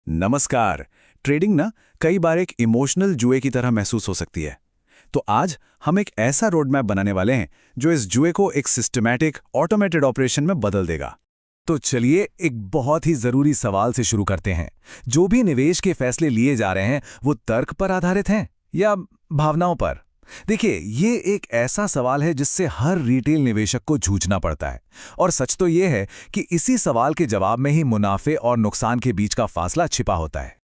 नमस्कार। ट्रेडिंग ना कई बार एक इमोशनल जुए की तरह महसूस हो सकती है। तो आज हम एक ऐसा रोड मैप बनाने वाले हैं जो इस जुए को एक सिस्टमैटिक ऑटोमेटेड ऑपरेशन में बदल देगा। तो चलिए एक बहुत ही जरूरी सवाल से शुरू करते हैं। जो भी निवेश के फैसले लिए जा रहे हैं वो तर्क पर आधारित हैं या भावनाओं पर? देखिए, ये एक ऐसा सवाल है जिससे हर रिटेल निवेशक को जूझना पड़ता है। और सच तो ये है कि इसी सवाल के जवाब में ही मुनाफे और नुकसान के बीच का फासला छिपा होता है।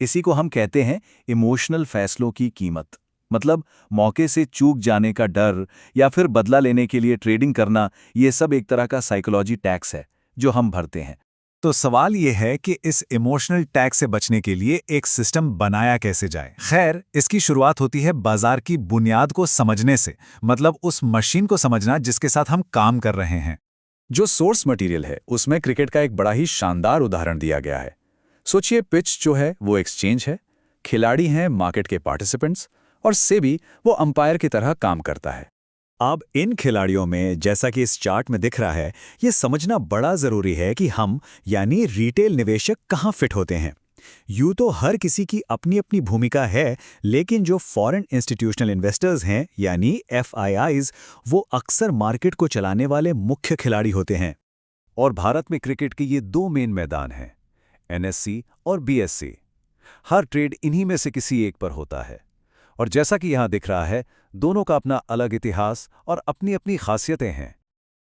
इसी को हम कहते हैं इमोशनल फैसलों की कीमत। मतलब मौके से चूक जाने का डर या फिर बदला लेने के लिए ट्रेडिंग करना, ये सब एक तरह का साइकोलॉजी टैक्स है जो हम भरते हैं। तो सवाल ये है कि इस इमोशनल टैक्स से बचने के लिए एक सिस्टम बनाया कैसे जाए। खैर, इसकी शुरुआत होती है बाजार की बुनियाद को समझने से, मतलब उस मशीन को समझना जिसके साथ हम काम कर रहे हैं। जो सोर्स मटेरियल है उसमें क्रिकेट का एक बड़ा ही शानदार उदाहरण दिया गया है। सोचिए, पिच जो है वो एक्सचेंज है, खिलाड़ी हैं मार्केट के पार्टिसिपेंट्स, और सेबी वो अंपायर की तरह काम करता है। अब इन खिलाड़ियों में, जैसा कि इस चार्ट में दिख रहा है, ये समझना बड़ा जरूरी है कि हम यानी रिटेल निवेशक कहाँ फिट होते हैं। यूं तो हर किसी की अपनी अपनी भूमिका है, लेकिन जो फॉरेन इंस्टीट्यूशनल इन्वेस्टर्स हैं यानी FIIs, वो अक्सर मार्केट को चलाने वाले मुख्य खिलाड़ी होते हैं। और भारत में क्रिकेट के ये दो मेन मैदान हैं, NSE और BSE। हर ट्रेड इन्हीं में से किसी एक पर होता है। और जैसा कि यहां दिख रहा है, दोनों का अपना अलग इतिहास और अपनी अपनी खासियतें हैं।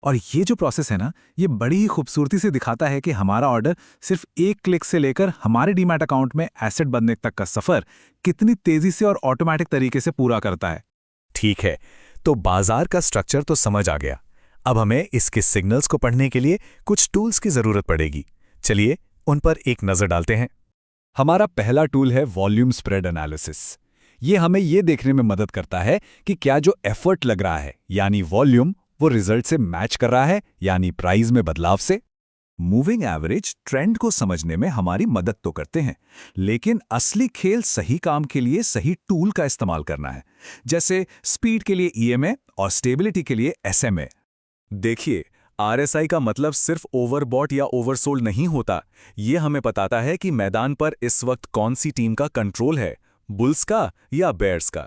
और ये जो प्रोसेस है ना, ये बड़ी ही खूबसूरती से दिखाता है कि हमारा ऑर्डर सिर्फ एक क्लिक से लेकर हमारे डीमैट अकाउंट में एसेट बनने तक का सफर कितनी तेजी से और ऑटोमेटिक तरीके से पूरा करता है। ठीक है, तो बाजार का स्ट्रक्चर तो समझ आ गया। अब हमें इसके सिग्नल्स को पढ़ने के लिए कुछ टूल्स की जरूरत पड़ेगी। चलिए उन पर एक नजर डालते हैं। हमारा पहला टूल है वॉल्यूम स्प्रेड एनालिसिस। ये हमें ये देखने में मदद करता है कि क्या जो एफर्ट लग रहा है यानी वॉल्यूम, वो रिजल्ट से मैच कर रहा है यानी प्राइस में बदलाव से। मूविंग एवरेज ट्रेंड को समझने में हमारी मदद तो करते हैं, लेकिन असली खेल सही काम के लिए सही टूल का इस्तेमाल करना है। जैसे स्पीड के लिए EMA और स्टेबिलिटी के लिए SMA। देखिए, RSI का मतलब सिर्फ ओवरबॉट या ओवरसोल्ड नहीं होता। ये हमें बताता है कि मैदान पर इस वक्त कौन सी टीम का कंट्रोल है, बुल्स का या बेयर्स का।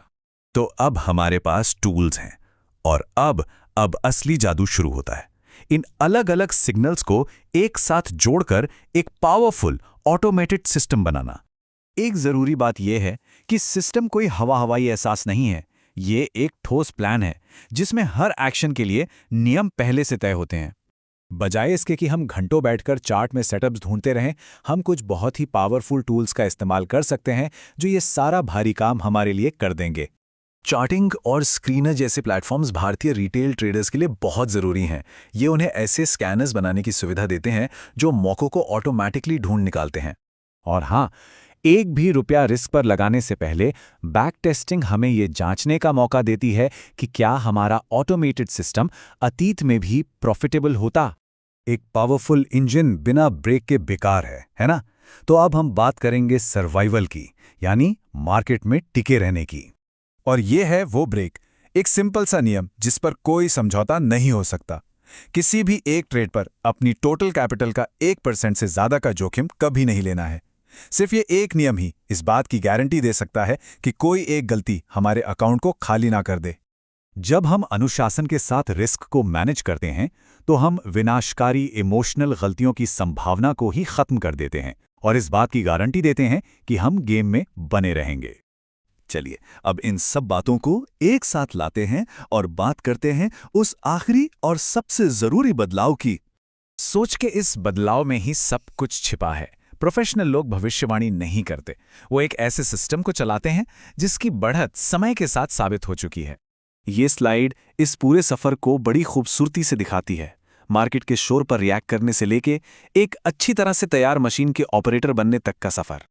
तो अब हमारे पास टूल्स हैं और अब असली जादू शुरू होता है। इन अलग अलग सिग्नल्स को एक साथ जोड़कर एक पावरफुल ऑटोमेटेड सिस्टम बनाना। एक जरूरी बात यह है कि सिस्टम कोई हवाई एहसास नहीं है। ये एक ठोस प्लान है जिसमें हर एक्शन के लिए नियम पहले से तय होते हैं। बजाय इसके कि हम घंटों बैठकर चार्ट में सेटअप्स ढूंढते रहें, हम कुछ बहुत ही पावरफुल टूल्स का इस्तेमाल कर सकते हैं जो ये सारा भारी काम हमारे लिए कर देंगे। चार्टिंग और स्क्रीनर जैसे प्लेटफॉर्म्स भारतीय रिटेल ट्रेडर्स के लिए बहुत ज़रूरी हैं। ये उन्हें ऐसे स्कैनर्स बनाने की सुविधा देते हैं जो मौकों को ऑटोमेटिकली ढूंढ निकालते हैं। और हाँ, एक भी रुपया रिस्क पर लगाने से पहले बैक टेस्टिंग हमें ये जांचने का मौका देती है कि क्या हमारा ऑटोमेटेड सिस्टम अतीत में भी प्रॉफिटेबल होता। एक पावरफुल इंजन बिना ब्रेक के बेकार है ना? तो अब हम बात करेंगे सर्वाइवल की, यानी मार्केट में टिके रहने की। और ये है वो ब्रेक, एक सिंपल सा नियम जिस पर कोई समझौता नहीं हो सकता। किसी भी एक ट्रेड पर अपनी टोटल कैपिटल का 1% से ज्यादा का जोखिम कभी नहीं लेना है। सिर्फ ये एक नियम ही इस बात की गारंटी दे सकता है कि कोई एक गलती हमारे अकाउंट को खाली ना कर दे। जब हम अनुशासन के साथ रिस्क को मैनेज करते हैं तो हम विनाशकारी इमोशनल गलतियों की संभावना को ही खत्म कर देते हैं और इस बात की गारंटी देते हैं कि हम गेम में बने रहेंगे। चलिए अब इन सब बातों को एक साथ लाते हैं और बात करते हैं उस आखिरी और सबसे जरूरी बदलाव की। सोच के इस बदलाव में ही सब कुछ छिपा है। प्रोफेशनल लोग भविष्यवाणी नहीं करते, वो एक ऐसे सिस्टम को चलाते हैं जिसकी बढ़त समय के साथ साबित हो चुकी है। ये स्लाइड इस पूरे सफर को बड़ी खूबसूरती से दिखाती है। मार्केट के शोर पर रिएक्ट करने से लेके एक अच्छी तरह से तैयार मशीन के ऑपरेटर बनने तक का सफर।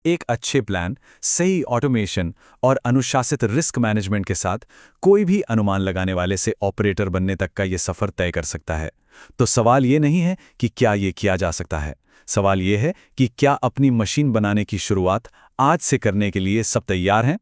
एक अच्छे प्लान, सही ऑटोमेशन और अनुशासित रिस्क मैनेजमेंट के साथ कोई भी अनुमान लगाने वाले से ऑपरेटर बनने तक का ये सफर तय कर सकता है। तो सवाल ये नहीं है कि क्या ये किया जा सकता है, सवाल ये है कि क्या अपनी मशीन बनाने की शुरुआत आज से करने के लिए सब तैयार हैं।